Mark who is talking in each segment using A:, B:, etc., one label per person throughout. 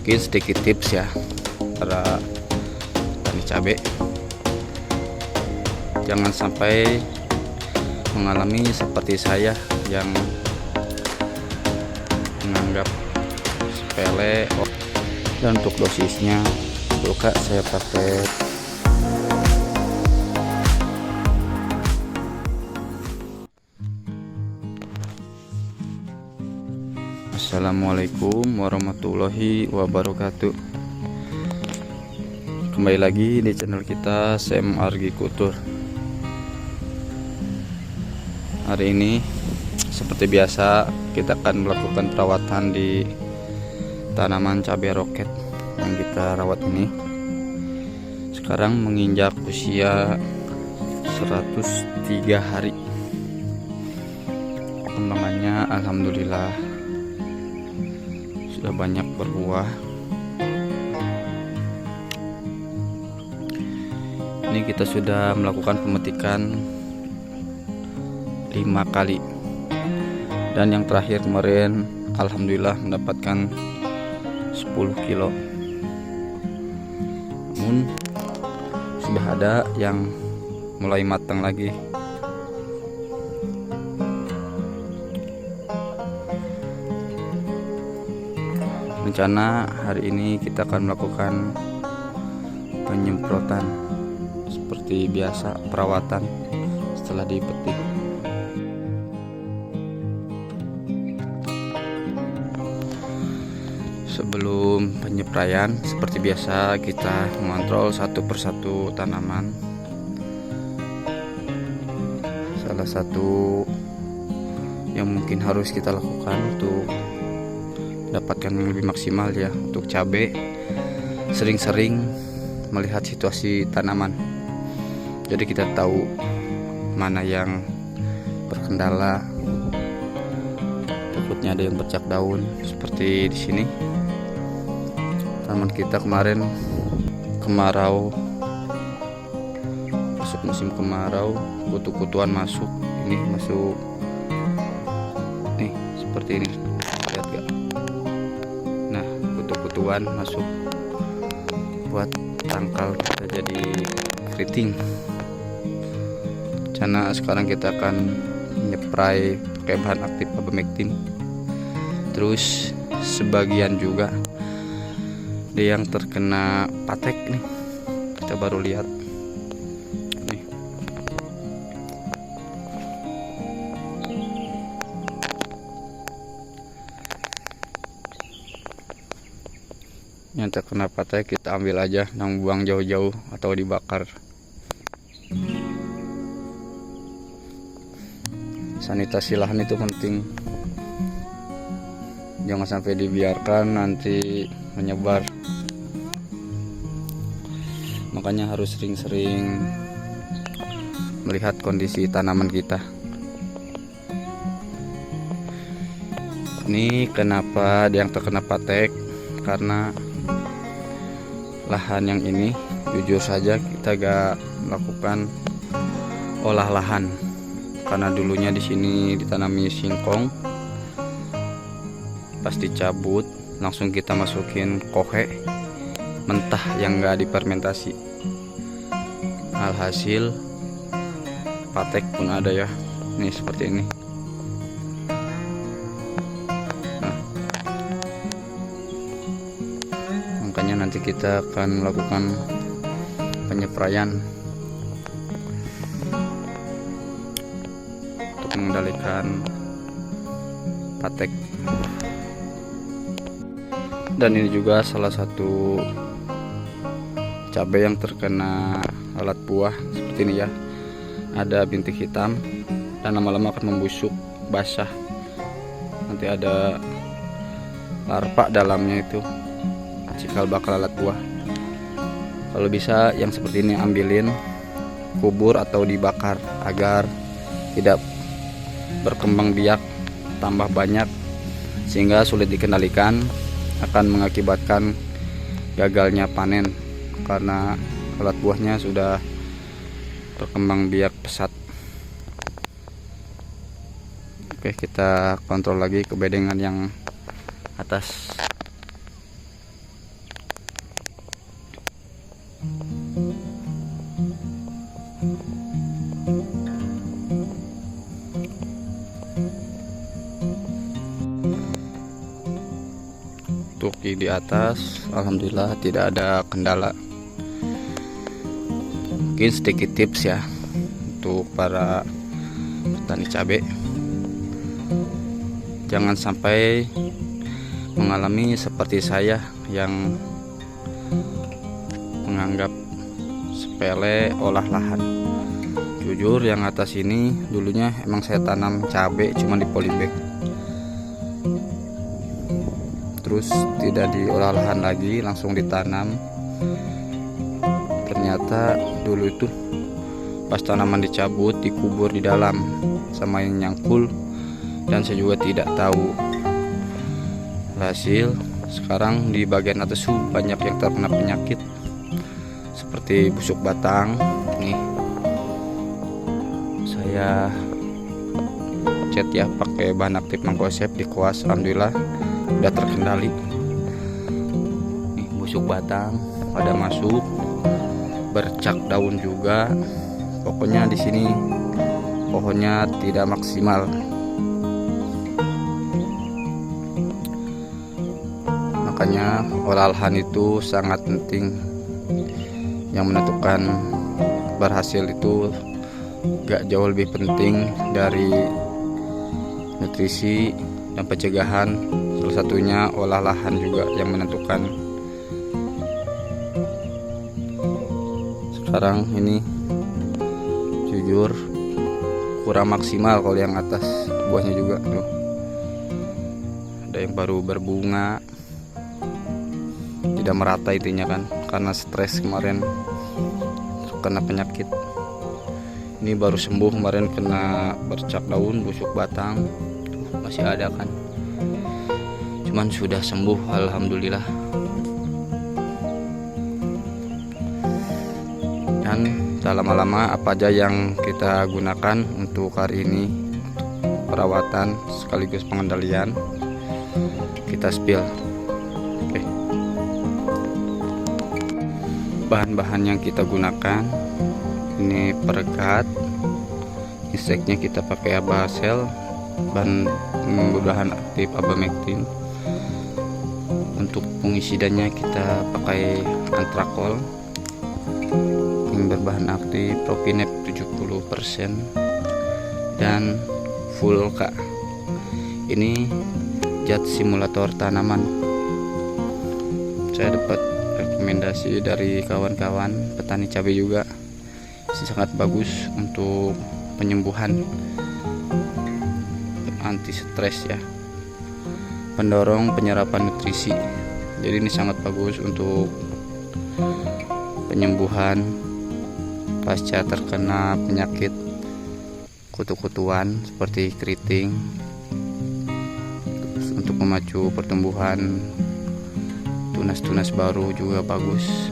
A: mungkin sedikit tips ya para petani cabai, jangan sampai mengalami seperti saya yang menganggap sepele. Dan untuk dosisnya tuh kak, saya pakai Assalamualaikum warahmatullahi wabarakatuh. Kembali lagi di channel kita Sam Agriculture. Hari ini seperti biasa kita akan melakukan perawatan di tanaman cabai roket yang kita rawat ini. Sekarang menginjak usia 103 hari. Perkembangannya alhamdulillah sudah banyak berbuah. Ini kita sudah melakukan pemetikan 5 kali, dan yang terakhir kemarin alhamdulillah mendapatkan 10 kilo. Namun sudah ada yang mulai matang lagi. Rencana hari ini kita akan melakukan penyemprotan seperti biasa, perawatan setelah dipetik. Sebelum penyepraian, seperti biasa kita mengontrol satu persatu tanaman. Salah satu yang mungkin harus kita lakukan untuk dapatkan yang lebih maksimal ya untuk cabai, sering-sering melihat situasi tanaman. Jadi kita tahu mana yang berkendala, takutnya ada yang bercak daun seperti di sini. Tanaman kita kemarin kemarau, masuk musim kemarau, kutu-kutuan masuk. Ini masuk nih seperti ini, lihat gak? Nah, kutu-kutuan masuk buat tangkal kita jadi keriting. Karena sekarang kita akan menyeprai pakai bahan aktif abamectin. Terus sebagian juga ada yang terkena patek nih, kita baru lihat nih. Yang terkena patek kita ambil aja, dan buang jauh-jauh atau dibakar. Sanitasi lahan itu penting, jangan sampai dibiarkan nanti menyebar. Makanya harus sering-sering melihat kondisi tanaman kita. Ini kenapa ada yang terkena patek, karena lahan yang ini jujur saja kita gak melakukan olah lahan, karena dulunya di sini ditanami singkong. Pas dicabut langsung kita masukin kohe mentah yang gak difermentasi. Alhasil patek pun ada ya, nih seperti ini. Makanya nanti kita akan melakukan penyepraian untuk mengendalikan patek. Dan ini juga salah satu cabai yang terkena alat buah seperti ini ya. Ada bintik hitam dan lama-lama akan membusuk, basah. Nanti ada larva dalamnya, itu cikal bakal alat buah. Kalau bisa yang seperti ini ambilin, kubur atau dibakar agar tidak berkembang biak tambah banyak sehingga sulit dikendalikan, akan mengakibatkan gagalnya panen karena alat buahnya sudah berkembang biak pesat. Oke, kita kontrol lagi kebedengan yang atas. Untuk di atas alhamdulillah tidak ada kendala. Mungkin sedikit tips ya untuk para petani cabai, jangan sampai mengalami seperti saya yang menganggap sepele olah lahan. Jujur yang atas ini dulunya emang saya tanam cabai cuma di polybag, terus tidak diolah lahan lagi, langsung ditanam. Ternyata dulu itu pas tanaman dicabut dikubur di dalam sama yang nyangkul, dan saya juga tidak tahu. Hasil sekarang di bagian atas banyak yang terkena penyakit seperti busuk batang. Nih saya cat ya pakai bahan aktif Mangkosep di kuas, alhamdulillah udah terkendali. Nih busuk batang pada masuk, bercak daun juga. Pokoknya di sini pohonnya tidak maksimal. Makanya olah lahan itu sangat penting. Yang menentukan berhasil itu gak jauh lebih penting dari nutrisi dan pencegahan. Salah satunya olah lahan juga yang menentukan. Sekarang ini jujur kurang maksimal kalau yang atas, buahnya juga tuh ada yang baru berbunga, tidak merata intinya kan, karena stres kemarin kena penyakit. Ini baru sembuh, kemarin kena bercak daun, busuk batang masih ada kan, cuman sudah sembuh alhamdulillah. Dan tak lama-lama apa aja yang kita gunakan untuk hari ini perawatan sekaligus pengendalian kita spill. Oke. Bahan-bahan yang kita gunakan ini perekat, inseknya kita pakai Abasel, bahan bahan aktif Abamectin. Untuk fungisidannya kita pakai Antrakol yang berbahan aktif Propinep 70% dan Vulka. Ini zat simulator tanaman. Saya dapat rekomendasi dari kawan-kawan petani cabai juga, sangat bagus untuk penyembuhan, anti stres ya, pendorong penyerapan nutrisi. Jadi ini sangat bagus untuk penyembuhan pasca terkena penyakit kutu-kutuan seperti keriting, untuk memacu pertumbuhan tunas-tunas baru juga bagus.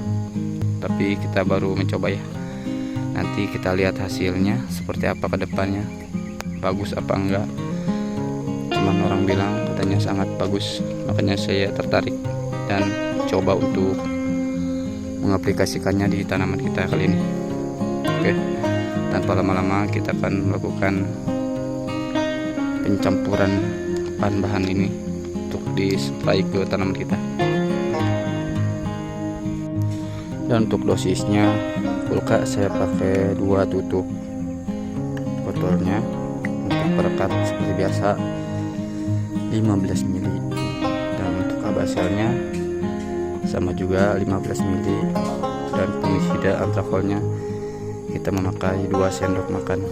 A: Tapi kita baru mencoba ya, nanti kita lihat hasilnya seperti apa ke depannya, bagus apa enggak. Cuman orang bilang katanya sangat bagus, makanya saya tertarik dan coba untuk mengaplikasikannya di tanaman kita kali ini. Oke, tanpa lama-lama kita akan melakukan pencampuran bahan-bahan ini untuk dispray ke tanaman kita. Dan untuk dosisnya Vulka saya pakai 2 tutup botolnya. Untuk perekat seperti biasa 15 ml, dan untuk Abaselnya sama juga 15 ml, dan fungisida Antrakolnya kita memakai 2 sendok makan.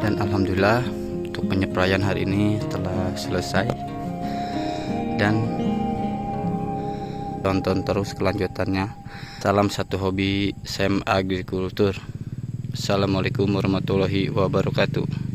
A: Dan alhamdulillah untuk penyepraian hari ini telah selesai, dan tonton terus kelanjutannya. Salam satu hobi, Sam Agrikultur. Assalamualaikum warahmatullahi wabarakatuh.